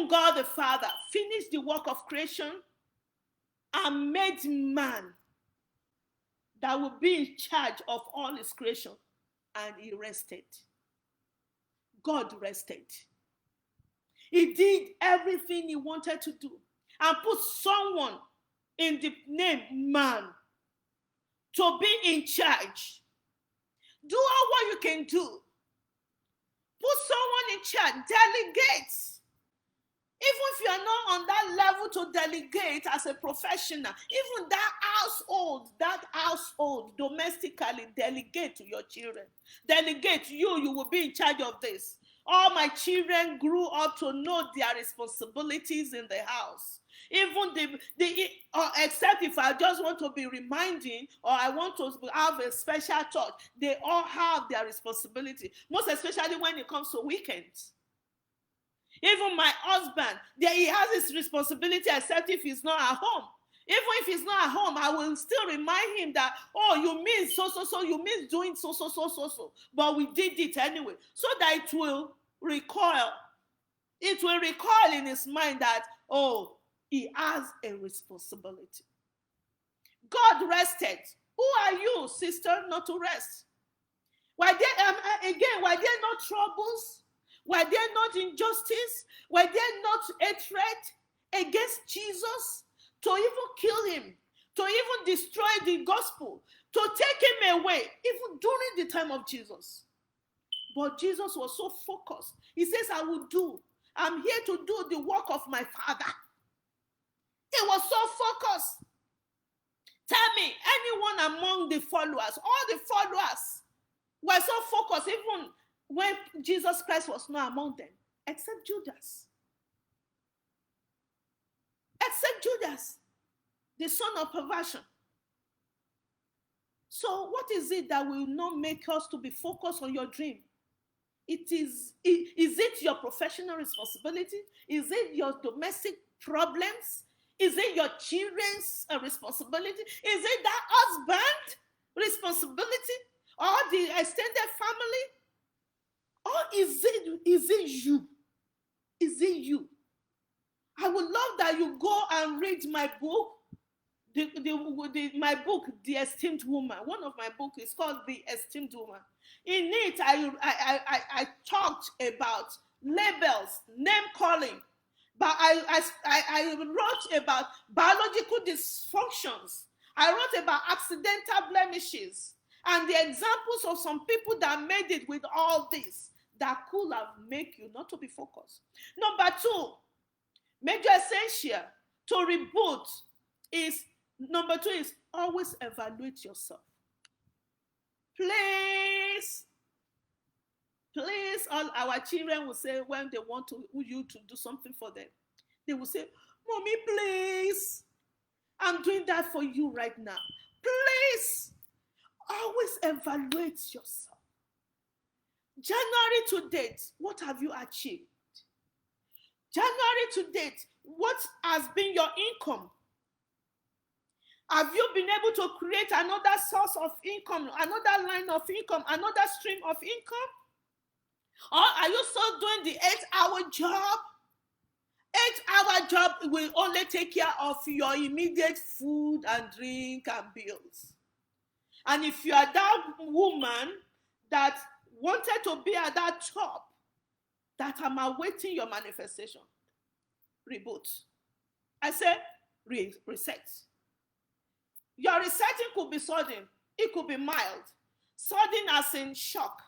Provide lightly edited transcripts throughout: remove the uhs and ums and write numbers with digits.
Even God the Father finished the work of creation and made man that will be in charge of all his creation. And he rested. God rested. He did everything he wanted to do and put someone in the name man to be in charge. Do all what you can do. Put someone in charge. Delegate. Even if you are not on that level to delegate as a professional, even that household, domestically, delegate to your children. Delegate, you will be in charge of this. All my children grew up to know their responsibilities in the house. Even except if I just want to be reminding or I want to have a special touch, they all have their responsibility. Most especially when it comes to weekends. Even my husband, he has his responsibility except if he's not at home. Even if he's not at home, I will still remind him that, oh, you miss so, you miss doing so. But we did it anyway. So that it will recoil. It will recoil in his mind that, oh, he has a responsibility. God rested. Who are you, sister, not to rest? Were there not troubles? Were there not injustice? Were there not hatred against Jesus to even kill him, to even destroy the gospel, to take him away, even during the time of Jesus? But Jesus was so focused. He says, I'm here to do the work of my Father. He was so focused. Tell me, anyone among the followers, all the followers were so focused, even when Jesus Christ was not among them, except Judas. Except Judas, the son of perversion. So what is it that will not make us to be focused on your dream? Is it your professional responsibility? Is it your domestic problems? Is it your children's responsibility? Is it that husband responsibility? Or the extended family? Or is it you? Is it you? I would love that you go and read my book. My book, The Esteemed Woman. One of my books is called The Esteemed Woman. In it, I talked about labels, name calling. But I wrote about biological dysfunctions. I wrote about accidental blemishes and the examples of some people that made it with all this that could have made you not to be focused. Number 2, major essential to reboot is, number 2 is always evaluate yourself. Please, all our children will say when they want you to do something for them, they will say, Mommy, please, I'm doing that for you right now. Please, always evaluate yourself. January to date, what have you achieved? January to date, what has been your income? Have you been able to create another source of income, another line of income, another stream of income? Or are you still doing the 8-hour job? 8-hour job will only take care of your immediate food and drink and bills. And if you are that woman that wanted to be at that top, that I'm awaiting your manifestation, reboot. I say reset. Your resetting could be sudden. It could be mild. Sudden as in shock.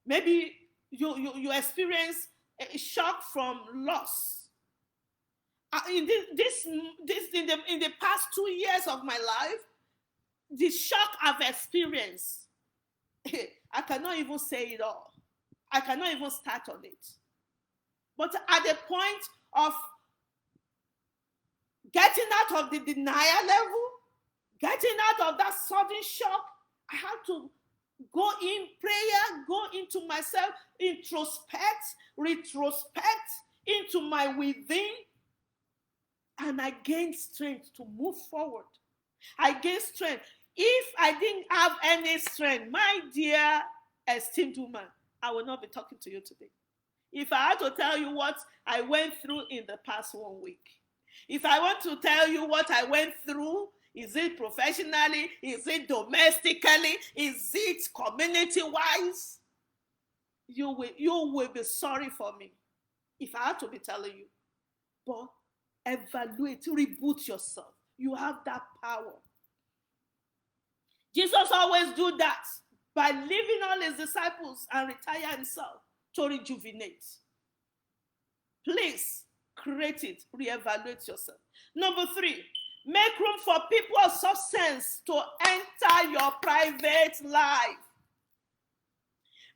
Maybe you experience a shock from loss. In the past 2 years of my life, the shock I've experienced, I cannot even say it all. I cannot even start on it. But at the point of getting out of the denial level, getting out of that sudden shock, I have to go in prayer, go into myself, introspect, retrospect into my within, and I gain strength to move forward. I gain strength. If I didn't have any strength, my dear esteemed woman, I will not be talking to you today. If I had to tell you what I went through in the past 1 week, if I want to tell you what I went through, is it professionally? Is it domestically? Is it community-wise? You will be sorry for me if I had to be telling you. But evaluate, reboot yourself. You have that power. Jesus always do that by leaving all his disciples and retire himself to rejuvenate. Please create it, reevaluate yourself. Number 3, make room for people of substance to enter your private life.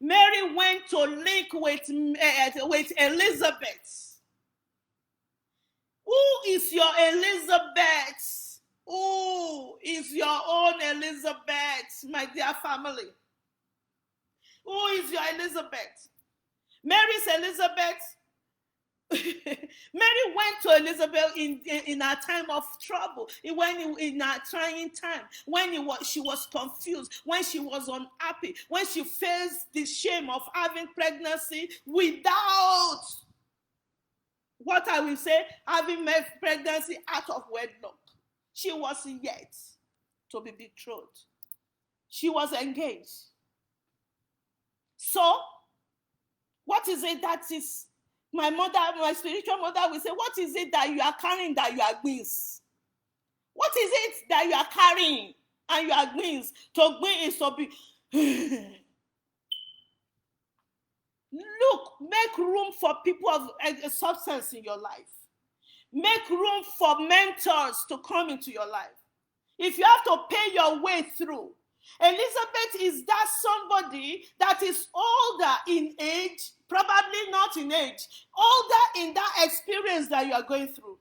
Mary went to link with Elizabeth. Who is your Elizabeth? Who is your own Elizabeth, my dear family? Who is your Elizabeth? Mary's Elizabeth. Mary went to Elizabeth in a time of trouble, in a trying time, when she was confused, when she was unhappy, when she faced the shame of having pregnancy without, what I will say, having made pregnancy out of wedlock. She was yet to be betrothed. She was engaged. So, what is it that is, my mother, my spiritual mother will say, what is it that you are carrying that you are beans? What is it that you are carrying and you are beans? To be is to be. Look, make room for people of substance in your life. Make room for mentors to come into your life. If you have to pay your way through, Elizabeth is that somebody that is older in age, probably not in age, older in that experience that you are going through.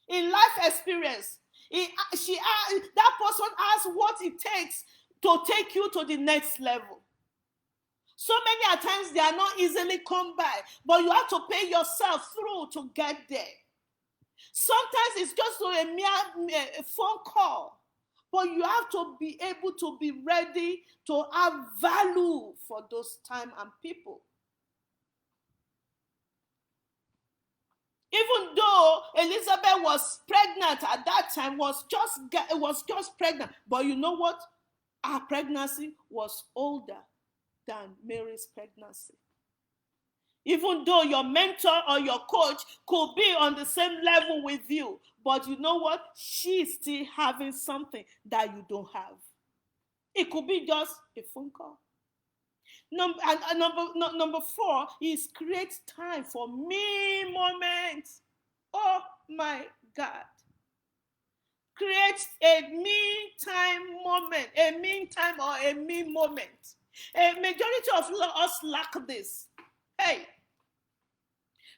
In life experience, that person has what it takes to take you to the next level. So many times they are not easily come by, but you have to pay yourself through to get there. Sometimes it's just a mere phone call, but you have to be able to be ready to have value for those time and people. Even though Elizabeth was pregnant at that time, was just pregnant, but you know what? Her pregnancy was older than Mary's pregnancy. Even though your mentor or your coach could be on the same level with you, but you know what? She's still having something that you don't have. It could be just a phone call. Number 4 is create time for me moments. Oh my God. Create a me time moment, a me time or a me moment. A majority of us lack this. Hey,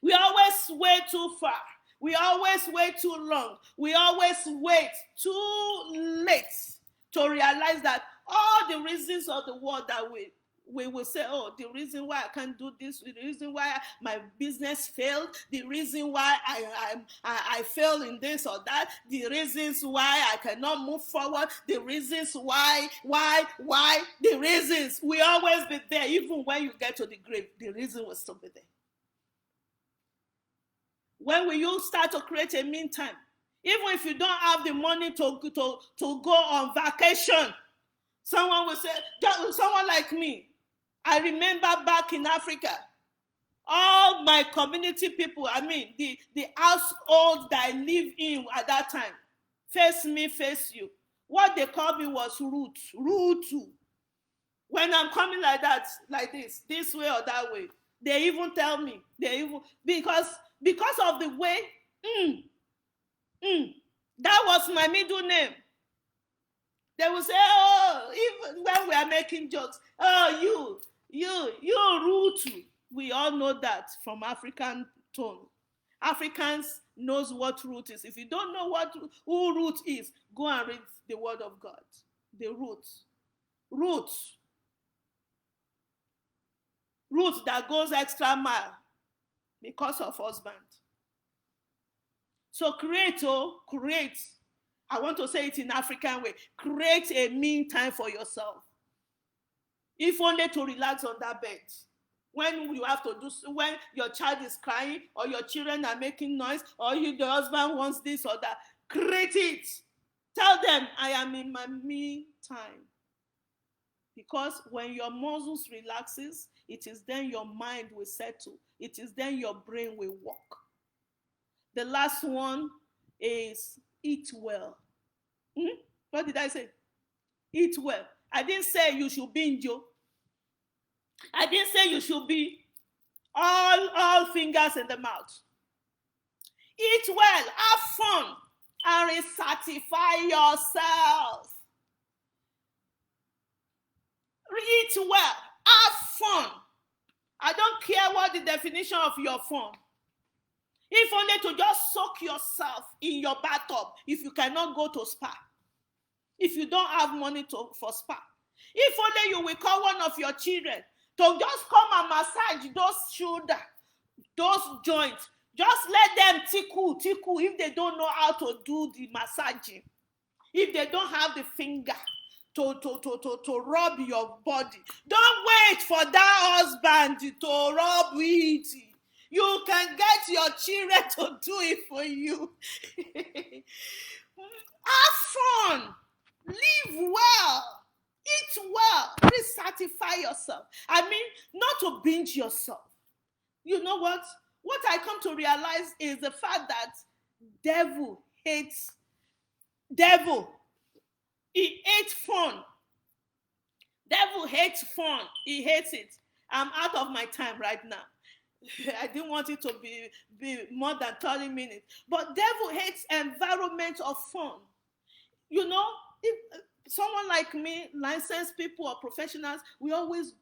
we always wait too far. We always wait too long. We always wait too late to realize that all the reasons of the world that we will say, oh, the reason why I can't do this, the reason why my business failed, the reason why I failed in this or that, the reasons why I cannot move forward, the reasons why, the reasons. We always be there. Even when you get to the grave, the reason will still be there. When will you start to create a meantime? Even if you don't have the money to go on vacation, someone will say, someone like me, I remember back in Africa, all my community people, the household that I live in at that time, face me, face you. What they called me was rude too. When I'm coming like that, like this way or that way, they even tell me, because of the way, that was my middle name. They will say, oh, even when we are making jokes, oh, you're rude. We all know that from African tone. Africans knows what root is. If you don't know who root is, go and read the word of God. The root that goes extra mile because of husband. So create. I want to say it in African way. Create a mean time for yourself. If only to relax on that bed. When you have to do, when your child is crying or your children are making noise or the husband wants this or that, create it. Tell them, I am in my me time. Because when your muscles relaxes, it is then your mind will settle. It is then your brain will work. The last one is eat well. What did I say? Eat well. I didn't say you should binge. I didn't say you should be all fingers in the mouth. Eat well, have fun, and recertify yourself. Eat well, have fun. I don't care what the definition of your fun. If only to just soak yourself in your bathtub if you cannot go to spa. If you don't have money for spa. If only you will call one of your children to just come and massage those shoulders, those joints. Just let them tickle if they don't know how to do the massaging. If they don't have the finger to rub your body. Don't wait for that husband to rub it. You can get your children to do it for you. Have fun. Live well. Eat well. Recertify yourself. I mean, not to binge yourself. You know what? What I come to realize is the fact that devil hates devil. He hates fun. Devil hates fun. He hates it. I'm out of my time right now. I didn't want it to be more than 30 minutes. But devil hates environment of fun. You know, if someone like me, licensed people or professionals, we always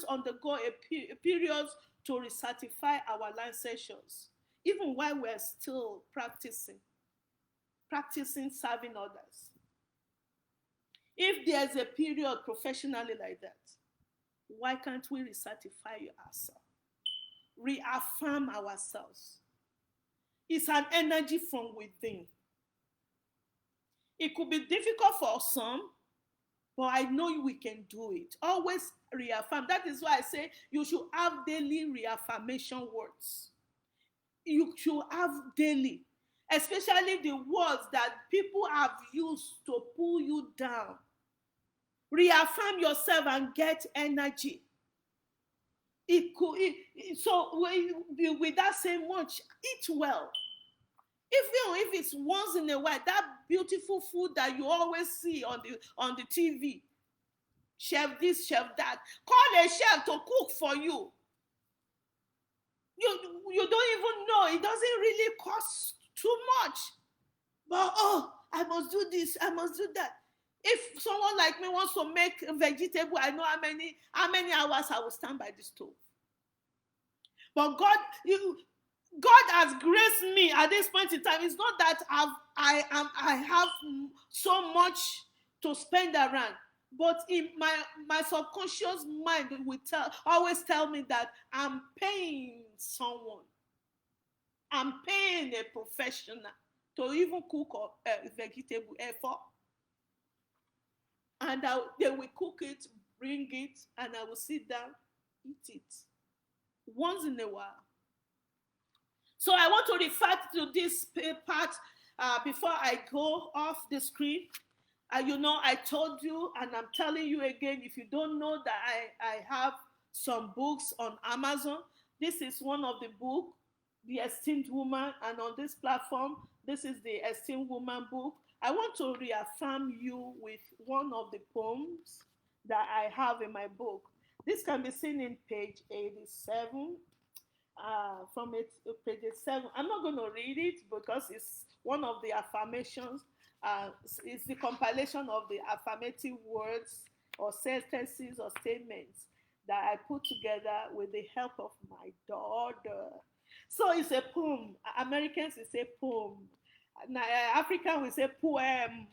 undergo a period to recertify our licensures, even while we're still practicing serving others. If there's a period professionally like that, why can't we recertify ourselves? Reaffirm ourselves. It's an energy from within. It could be difficult for some, but I know we can do it. Always reaffirm. That is why I say you should have daily reaffirmation words. You should have daily, especially the words that people have used to pull you down. Reaffirm yourself and get energy. So without saying much, eat well. Even if it's once in a while, that beautiful food that you always see on the TV, chef this, chef that, call a chef to cook for you. You don't even know. It doesn't really cost too much. But I must do this, I must do that. If someone like me wants to make a vegetable, I know how many hours I will stand by the stove. But God has graced me at this point in time. It's not that I have so much to spend around, but in my subconscious mind will always tell me that I'm paying someone. I'm paying a professional to even cook a vegetable for. And they will cook it, bring it, and I will sit down, eat it. Once in a while. So I want to refer to this part before I go off the screen. I told you, and I'm telling you again, if you don't know that I have some books on Amazon. This is one of the books, The Esteemed Woman, and on this platform, this is the Esteemed Woman book. I want to reaffirm you with one of the poems that I have in my book. This can be seen in page 87. From page 7. I'm not going to read it because it's one of the affirmations. It's the compilation of the affirmative words or sentences or statements that I put together with the help of my daughter. So it's a poem. Americans will say poem. African will say poem.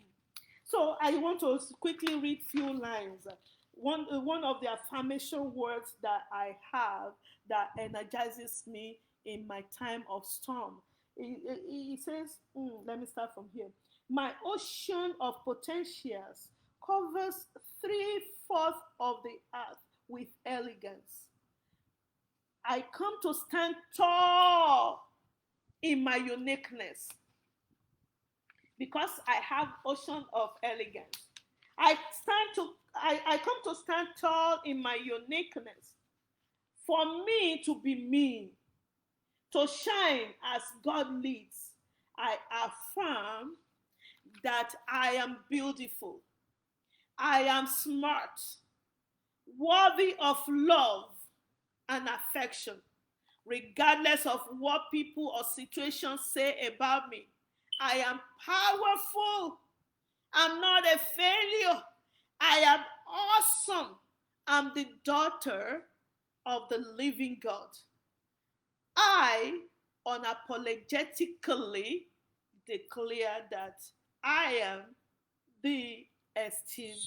So I want to quickly read few lines. One of the affirmation words that I have that energizes me in my time of storm. It says, let me start from here. My ocean of potentials covers 3/4 of the earth with elegance. I come to stand tall in my uniqueness because I have ocean of elegance. I come to stand tall in my uniqueness. For me to be me, to shine as God leads, I affirm that I am beautiful, I am smart, worthy of love and affection, regardless of what people or situations say about me. I am powerful. I'm not a failure. I am awesome. I'm the daughter of the living God. I unapologetically declare that I am the esteemed